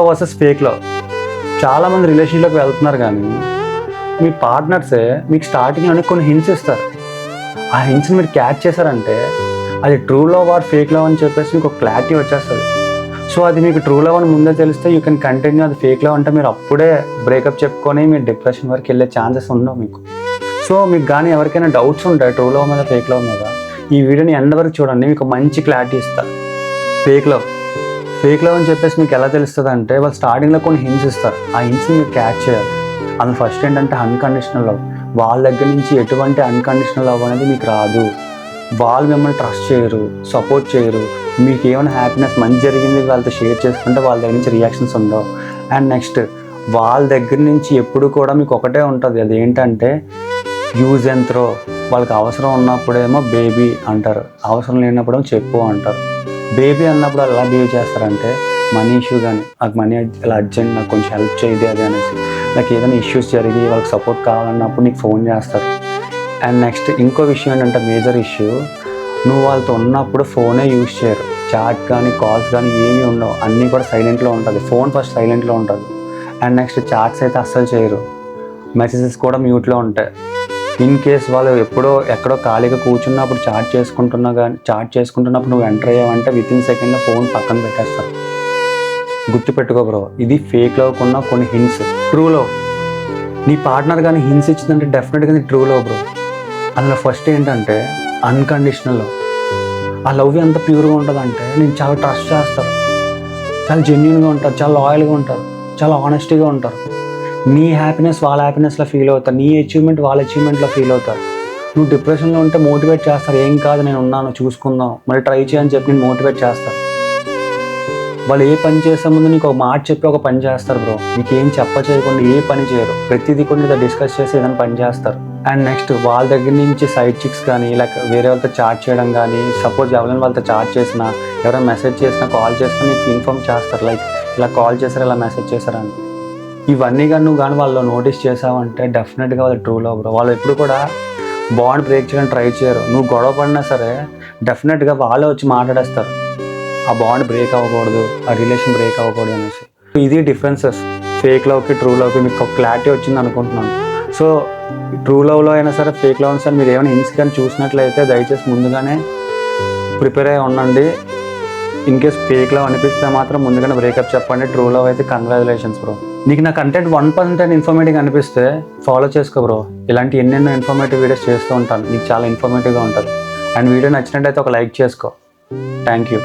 Versus fake love. చాలామంది రిలేషన్లోకి వెళ్తున్నారు కానీ మీ పార్ట్నర్సే మీకు స్టార్టింగ్లోనే కొన్ని హింట్స్ ఇస్తారు. ఆ హింట్స్ని మీరు క్యాచ్ చేశారంటే అది true love or fake love అని చెప్పేసి మీకు ఒక క్లారిటీ వచ్చేస్తుంది. సో అది మీకు ట్రూ లవ్ అని ముందే తెలిస్తే యూ కెన్ కంటిన్యూ. అది ఫేక్ లవ్ అంటే మీరు అప్పుడే బ్రేకప్ చెప్పుకొని మీరు డిప్రెషన్ వరకు వెళ్ళే ఛాన్సెస్ ఉండవు మీకు. సో మీకు కానీ ఎవరికైనా డౌట్స్ ఉంటాయి ట్రూ లవ్ మీద ఫేక్ లవ్ మీద, ఈ వీడియోని ఎండ్ వరకు చూడండి, మీకు మంచి క్లారిటీ ఇస్తా. ఫేక్ లవ్ అని చెప్పేసి మీకు ఎలా తెలుస్తుంది అంటే వాళ్ళు స్టార్టింగ్లో కొన్ని హింట్స్ ఇస్తారు. ఆ హింట్స్ని మీరు క్యాచ్ చేయాలి. అందులో ఫస్ట్ ఏంటంటే అన్కండిషనల్ లవ్. వాళ్ళ దగ్గర నుంచి ఎటువంటి అన్కండిషనల్ లవ్ అనేది మీకు రాదు. వాళ్ళు మిమ్మల్ని ట్రస్ట్ చేయరు, సపోర్ట్ చేయరు. మీకు ఏమైనా హ్యాపీనెస్ మంచి జరిగింది వాళ్ళతో షేర్ చేసుకుంటే వాళ్ళ దగ్గర నుంచి రియాక్షన్స్ ఉండవు. అండ్ నెక్స్ట్ వాళ్ళ దగ్గర నుంచి ఎప్పుడు కూడా మీకు ఒకటే ఉంటుంది, అది ఏంటంటే యూజ్ అండ్ త్రో. వాళ్ళకి అవసరం ఉన్నప్పుడేమో బేబీ అంటారు, అవసరం లేనప్పుడేమో చెప్పు అంటారు. బేబీ అన్నప్పుడు వాళ్ళు ఎలా బిహేవ్ చేస్తారంటే మనీ ఇష్యూ కానీ, నాకు మనీ ఇలా అర్జెంట్, నాకు కొంచెం హెల్ప్ చేయదు అది అనేసి, నాకు ఏదైనా ఇష్యూస్ జరిగి వాళ్ళకి సపోర్ట్ కావాలన్నప్పుడు నీకు ఫోన్ చేస్తారు. అండ్ నెక్స్ట్ ఇంకో విషయం ఏంటంటే మేజర్ ఇష్యూ, నువ్వు వాళ్ళతో ఉన్నప్పుడు ఫోనే యూజ్ చేయరు. చాట్ కానీ కాల్స్ కానీ ఏమీ ఉండవు, అన్నీ కూడా సైలెంట్లో ఉంటుంది. ఫోన్ ఫస్ట్ సైలెంట్లో ఉంటుంది. అండ్ నెక్స్ట్ చాట్స్ అయితే అస్సలు చేయరు, మెసేజెస్ కూడా మ్యూట్లో ఉంటాయి. ఇన్ కేస్ వాళ్ళు ఎక్కడో ఖాళీగా కూర్చున్నప్పుడు చాట్ చేసుకుంటున్నప్పుడు నువ్వు ఎంటర్ అయ్యావంటే వితిన్ సెకండ్లో ఫోన్ పక్కన పెట్టేస్తారు. గుర్తుపెట్టుకో బ్రో, ఇది ఫేక్ లవ్కి ఉన్న కొన్ని హింట్స్. ట్రూ లవ్, నీ పార్ట్నర్ కానీ హింట్స్ ఇచ్చిందంటే డెఫినెట్గా నీ ట్రూ లవ్ బ్రో. అందులో ఫస్ట్ ఏంటంటే అన్కండిషనల్ లవ్. ఆ లవ్ ఎంత ప్యూర్గా ఉంటుందంటే నేను చాలా ట్రస్ట్ చేస్తారు, చాలా జెన్యున్గా ఉంటారు, చాలా లాయల్గా ఉంటారు, చాలా ఆనెస్టీగా ఉంటారు. నీ హ్యాపీనెస్ వాళ్ళ హ్యాపీనెస్లో ఫీల్ అవుతారు, నీ అచీవ్మెంట్ వాళ్ళ అచీవ్మెంట్లో ఫీల్ అవుతారు. నువ్వు డిప్రెషన్లో ఉంటే మోటివేట్ చేస్తారు, ఏం కాదు నేను ఉన్నాను చూసుకుందాం, మళ్ళీ ట్రై చేయని చెప్పి నేను మోటివేట్ చేస్తారు. వాళ్ళు ఏ పని చేసే ముందు నీకు ఒక మాట చెప్పి ఒక పని చేస్తారు బ్రో. నీకు ఏం చేయకుండా ఏ పని చేయరు, ప్రతిదీ కూడా డిస్కస్ చేసి ఏదైనా పని చేస్తారు. అండ్ నెక్స్ట్ వాళ్ళ దగ్గర నుంచి సైడ్ చిక్స్ కానీ లైక్ వేరే వాళ్ళతో చాట్ చేయడం కానీ, సపోజ్ ఎవరైనా వాళ్ళతో చాట్ చేసినా, ఎవరైనా మెసేజ్ చేసినా, కాల్ చేసినా నీకు ఇన్ఫార్మ్ చేస్తారు, లైక్ ఇలా కాల్ చేశారు, ఇలా మెసేజ్ చేశారని. ఇవన్నీ కానీ నువ్వు కానీ వాళ్ళు నోటీస్ చేసావంటే డెఫినెట్గా వాళ్ళు ట్రూ లవ్ బ్రో. వాళ్ళు ఎప్పుడు కూడా బాండ్ బ్రేక్ చేయడానికి ట్రై చేయరు. నువ్వు గొడవ పడినా సరే డెఫినెట్గా వాళ్ళే వచ్చి మాట్లాడేస్తారు, ఆ బాండ్ బ్రేక్ అవ్వకూడదు, ఆ రిలేషన్ బ్రేక్ అవ్వకూడదు అనేసి. ఇది డిఫరెన్సెస్ ఫేక్ లవ్కి ట్రూ లవ్కి. మీకు ఒక క్లారిటీ వచ్చింది అనుకుంటున్నాను. సో ట్రూ లవ్లో అయినా సరే ఫేక్ లవ్ అయినా సరే మీరు ఏమైనా హింట్స్ కానీ చూసినట్లయితే దయచేసి ముందుగానే ప్రిపేర్ అయ్యి ఉండండి. ఇన్ కేస్ ఫేక్ లవ్ అనిపిస్తే మాత్రం ముందుగానే బ్రేకప్ చెప్పండి. ట్రూ లవ్ అయితే కంగ్రాచులేషన్స్ బ్రో. నీకు నా కంటెంట్ 1% ఇన్ఫర్మేటివ్గా అనిపిస్తే ఫాలో చేసుకో బ్రో. ఇలాంటి ఎన్నెన్నో ఇన్ఫర్మేటివ్ వీడియోస్ చేస్తూ ఉంటాను, నీకు చాలా ఇన్ఫర్మేటివ్గా ఉంటుంది. అండ్ వీడియో నచ్చినట్టయితే ఒక లైక్ చేసుకో. Thank you.